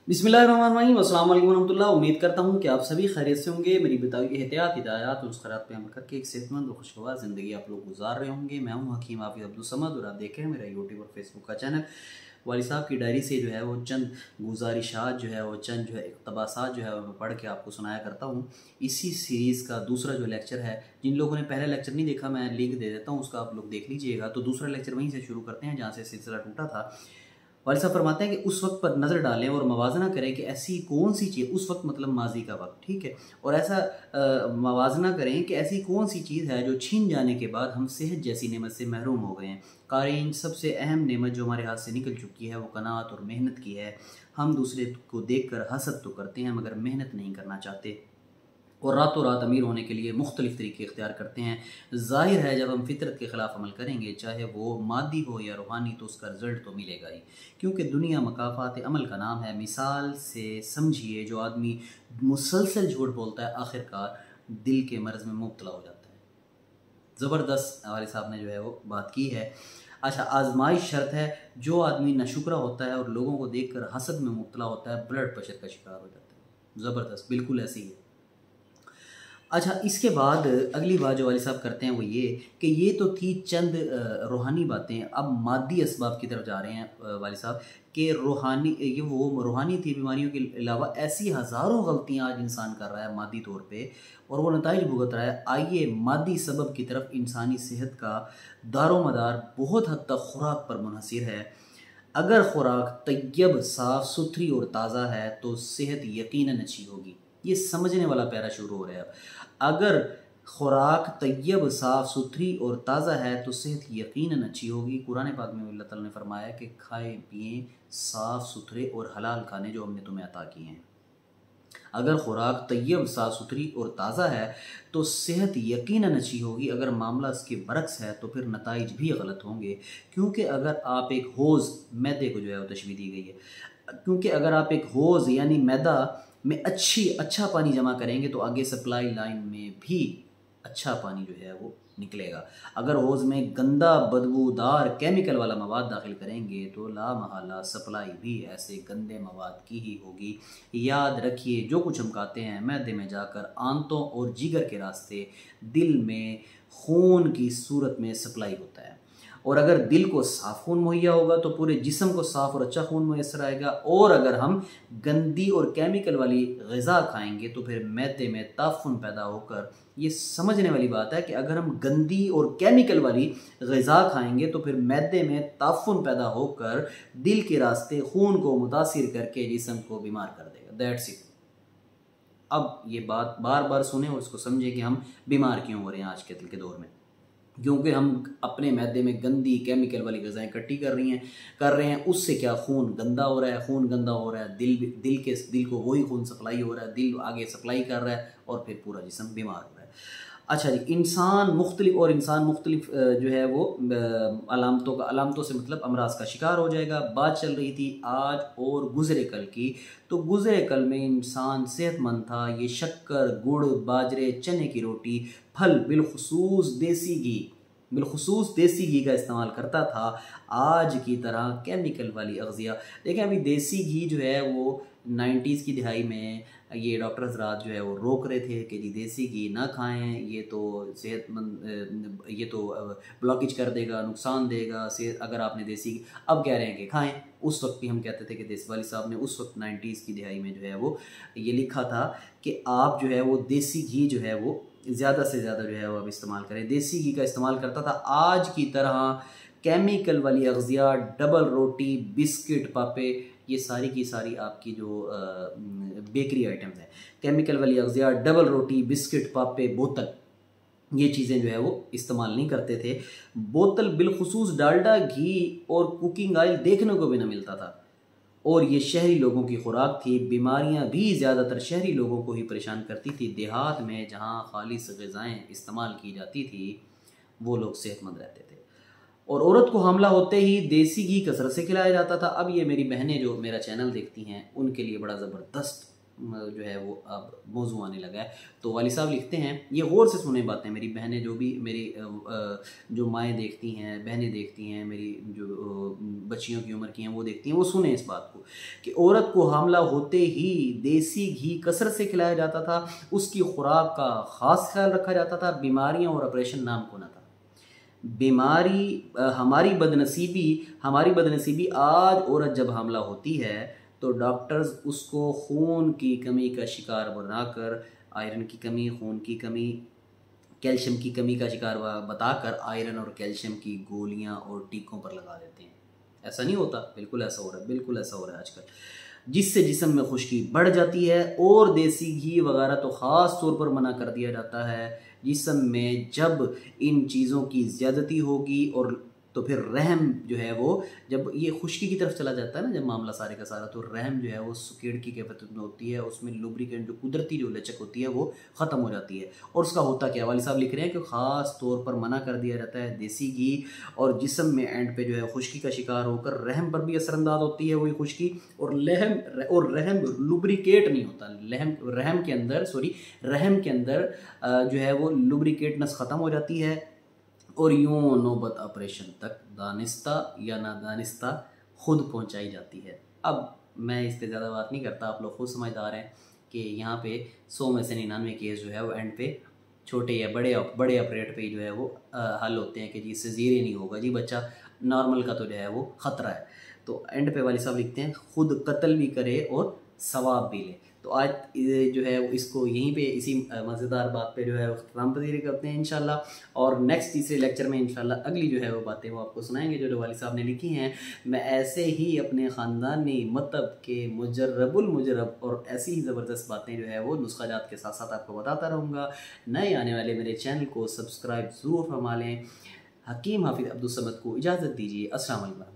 बिस्मिल्लाहिर्रहमानिर्रहीम, अस्सलाम वालेकुम रहमतुल्लाह। उम्मीद करता हूँ कि आप सभी खैरियत से होंगे। मेरी बताई गई एहतियात, हिदायत और ख़ुरात पे अमल करके एक सेहतमंद और खुशगवार ज़िंदगी आप लोग गुजार रहे होंगे। मैं हूँ हकीम हाफिज़ अब्दुल समद और आप देख रहे हैं मेरा यूट्यूब और फेसबुक का चैनल। वाली साहब की डायरी से जो है वो चंद गुजारिशात जो है वो चंद जो है इक़्तिबासात जो है वो मैं पढ़ के आपको सुनाया करता हूँ। इसी सीरीज़ का दूसरा जो लेक्चर है, जिन लोगों ने पहला लेक्चर नहीं देखा मैं लिंक दे देता हूँ, उसका आप लोग देख लीजिएगा। तो दूसरा लेक्चर वहीं से शुरू करते हैं जहाँ से सिलसिला टूटा था। वाली साहब फरमाते हैं कि उस वक्त पर नज़र डालें और मवाजना करें कि ऐसी कौन सी चीज़, उस वक्त मतलब माजी का वक्त, ठीक है, और ऐसा मवाजना करें कि ऐसी कौन सी चीज़ है जो छीन जाने के बाद हम सेहत जैसी नेमत से महरूम हो गए हैं। क़ारीन, सबसे अहम नेमत जो हमारे हाथ से निकल चुकी है वो क़नाअत और मेहनत की है। हम दूसरे को देख कर हसद तो करते हैं मगर मेहनत नहीं करना चाहते और रातों रात अमीर होने के लिए मुख्तलिफ़ तरीके इख्तियार करते हैं। ज़ाहिर है जब हम फितरत के ख़िलाफ़ अमल करेंगे, चाहे वो मादी हो या रूहानी, तो उसका रिज़ल्ट तो मिलेगा ही, क्योंकि दुनिया मकाफ़ात अमल का नाम है। मिसाल से समझिए, जो आदमी मुसलसल झूठ बोलता है आखिरकार दिल के मर्ज़ में मुब्तला हो जाता है। ज़बरदस्त वाले साहब ने जो है वो बात की है। अच्छा, आजमाइश शर्त है, जो आदमी नाशुक्रा होता है और लोगों को देख कर हसद में मुब्तला होता है, ब्लड प्रेशर का शिकार हो जाता है। ज़बरदस्त, बिल्कुल ऐसी है। अच्छा, इसके बाद अगली बात जो वाली साहब करते हैं वो ये कि ये तो थी चंद रूहानी बातें। अब मादी असबाब की तरफ जा रहे हैं वाली साहब कि रूहानी, ये वो रूहानी थी, बीमारियों के अलावा ऐसी हज़ारों गलतियां आज इंसान कर रहा है मादी तौर पे और वो नताइज भुगत रहा है। आइए मादी सबब की तरफ। इंसानी सेहत का दारोमदार बहुत हद तक खुराक पर मुनहसर है। अगर खुराक तैयब, साफ़ सुथरी और ताज़ा है तो सेहत यकीनन अच्छी होगी। ये समझने वाला पैरा शुरू हो रहा है अब। अगर खुराक तैयब, साफ़ सुथरी और ताज़ा है तो सेहत यकीनन अच्छी होगी। कुरान पाक में अल्लाह ताला ने फरमाया कि खाएं पिएं साफ़ सुथरे और हलाल खाने जो हमने तुम्हें अता किए हैं। अगर खुराक तैयब, साफ़ सुथरी और ताज़ा है तो सेहत यकीनन अच्छी होगी। अगर मामला इसके बरक्स है तो फिर नताइज भी गलत होंगे, क्योंकि अगर आप एक होज़, मैदे को जो है वो तशबीह दी गई है, क्योंकि अगर आप एक होज़ यानी मैदा में अच्छा पानी जमा करेंगे तो आगे सप्लाई लाइन में भी अच्छा पानी जो है वो निकलेगा। अगर हौज़ में गंदा बदबूदार केमिकल वाला मवाद दाखिल करेंगे तो ला महला सप्लाई भी ऐसे गंदे मवाद की ही होगी। याद रखिए, जो कुछ हम खाते हैं मैदे में जाकर आंतों और जिगर के रास्ते दिल में खून की सूरत में सप्लाई होता है, और अगर दिल को साफ़ खून मुहैया होगा तो पूरे जिस्म को साफ़ और अच्छा खून मुयसर आएगा। और अगर हम गंदी और केमिकल वाली ग़िज़ा खाएंगे तो फिर मैदे में ताफ़ुन पैदा होकर, ये समझने वाली बात है कि अगर हम गंदी और केमिकल वाली ग़िज़ा खाएंगे तो फिर मैदे में ताफ़ुन पैदा होकर दिल के रास्ते खून को मुतासिर करके जिस्म को बीमार कर देगा। That's it. अब ये बात बार बार सुने और इसको समझें कि हम बीमार क्यों हो रहे हैं आज के दिल के दौर में, क्योंकि हम अपने मैदे में गंदी केमिकल वाली ग़िज़ाएँ इकट्ठी कर रहे हैं। उससे क्या, खून गंदा हो रहा है, खून गंदा हो रहा है, दिल को वही खून सप्लाई हो रहा है, दिल आगे सप्लाई कर रहा है और फिर पूरा जिस्म बीमार हो रहा है। अच्छा जी, इंसान मुख्तलिफ जो है वो अलामतों से मतलब अमराज का शिकार हो जाएगा। बात चल रही थी आज और गुज़रे कल की, तो गुज़रे कल में इंसान सेहतमंद था। ये शक्कर, गुड़, बाजरे, चने की रोटी, फल, बिलखुसूस देसी घी का इस्तेमाल करता था। आज की तरह केमिकल वाली अग़ज़िया, देखें अभी देसी घी जो है वो 90s की दिहाई में ये डॉक्टर हज़रात जो है वो रोक रहे थे कि जी देसी घी ना खाएं, ये तो सेहतमंद, ये तो ब्लॉकेज कर देगा, नुकसान देगा सेहत, अगर आपने देसी घी। अब कह रहे हैं कि खाएं। उस वक्त भी हम कहते थे कि देसी वाली साहब ने उस वक्त 90s की दिहाई में जो है वो ये लिखा था कि आप जो है वो देसी घी जो है वो ज़्यादा से ज़्यादा जो है वो अब इस्तेमाल करें। देसी घी का इस्तेमाल करता था। आज की तरह केमिकल वाली अग़ज़िया, डबल रोटी, बिस्किट, पापे, ये सारी की सारी आपकी जो बेकरी आइटम्स हैं, केमिकल वाली अग़ज़िया, डबल रोटी, बिस्किट, पापे, बोतल, ये चीज़ें जो है वो इस्तेमाल नहीं करते थे। बोतल बिलखुसूस डालडा, घी और कुकिंग ऑयल देखने को भी ना मिलता था, और ये शहरी लोगों की खुराक थी। बीमारियां भी ज़्यादातर शहरी लोगों को ही परेशान करती थी। देहात में जहाँ खालिस ग़िज़ाएँ इस्तेमाल की जाती थी वो लोग सेहतमंद रहते थे, और औरत को हमला होते ही देसी घी कसरत से खिलाया जाता था। अब ये मेरी बहनें जो मेरा चैनल देखती हैं उनके लिए बड़ा ज़बरदस्त जो है वो अब मौजू आने लगा है। तो वाली साहब लिखते हैं, ये गौर से सुने बातें, मेरी बहनें जो भी मेरी जो माएँ देखती हैं, बहनें देखती हैं, मेरी जो बच्चियों की उम्र की हैं वो देखती हैं, वो सुने इस बात को कि औरत को हामला होते ही देसी घी कसरत से खिलाया जाता था, उसकी खुराक का ख़ास ख्याल रखा जाता था, बीमारियाँ और ऑपरेशन नाम को न था। बीमारी हमारी बदनसीबी आज औरत जब हमला होती है तो डॉक्टर्स उसको खून की कमी का शिकार बनाकर, आयरन की कमी, खून की कमी, कैल्शियम की कमी का शिकार बताकर आयरन और कैल्शियम की गोलियां और टीकों पर लगा देते हैं। ऐसा नहीं होता? बिल्कुल ऐसा हो रहा है, बिल्कुल ऐसा हो रहा है आजकल, जिससे जिस्म में खुश्की बढ़ जाती है। और देसी घी वगैरह तो ख़ास तौर पर मना कर दिया जाता है। जिस्म में जब इन चीज़ों की ज़्यादती होगी और तो फिर रहम जो है वो, जब ये खुश्की की तरफ चला जाता है ना, जब मामला सारे का सारा, तो रहम जो है वो सुकेड़ की कैफियत में होती है, उसमें लुब्रिकेंट जो कुदरती जो लचक होती है वो ख़त्म हो जाती है। और उसका होता क्या, वाली साहब लिख रहे हैं कि ख़ास तौर पर मना कर दिया जाता है देसी घी, और जिस्म में एंड पे जो है खुश्की का शिकार होकर रहम पर भी असरअंदाज होती है वही खुश्की। और रहम लुब्रिकेट नहीं होता, रहम के अंदर जो है वो लुब्रिकेटनेस ख़त्म हो जाती है, और यूं नौबत ऑपरेशन तक दानिस्ता या नादानिस्ता खुद पहुंचाई जाती है। अब मैं इस पर ज़्यादा बात नहीं करता, आप लोग खुद समझदार हैं कि यहाँ पे 100 में से 99 केस जो है वो एंड पे छोटे या बड़े ऑपरेट पे जो है वो हल होते हैं कि जी इससे ज़ीरे नहीं होगा, जी बच्चा नॉर्मल का तो जो है वो ख़तरा है। तो एंड पे वाली साहब लिखते हैं, खुद कत्ल भी करे और सवाब भी ले। तो आज जो है इसको यहीं पे इसी मज़ेदार बात पे जो है इख्तिताम पज़ीरी करते हैं इंशाल्लाह। और नेक्स्ट तीसरे लेक्चर में इंशाल्लाह अगली जो है वो बातें वो आपको सुनाएंगे जो वाली साहब ने लिखी हैं। मैं ऐसे ही अपने ख़ानदानी मतलब के मुजरब और ऐसी ही ज़बरदस्त बातें जो है वो नुस्ख़ाजात के साथ साथ आपको बताता रहूँगा। नए आने वाले मेरे चैनल को सब्सक्राइब ज़रूर फरमा लें। हकीम हाफिज़ अब्दुल समद को इजाज़त दीजिए। अस्सलाम वालेकुम।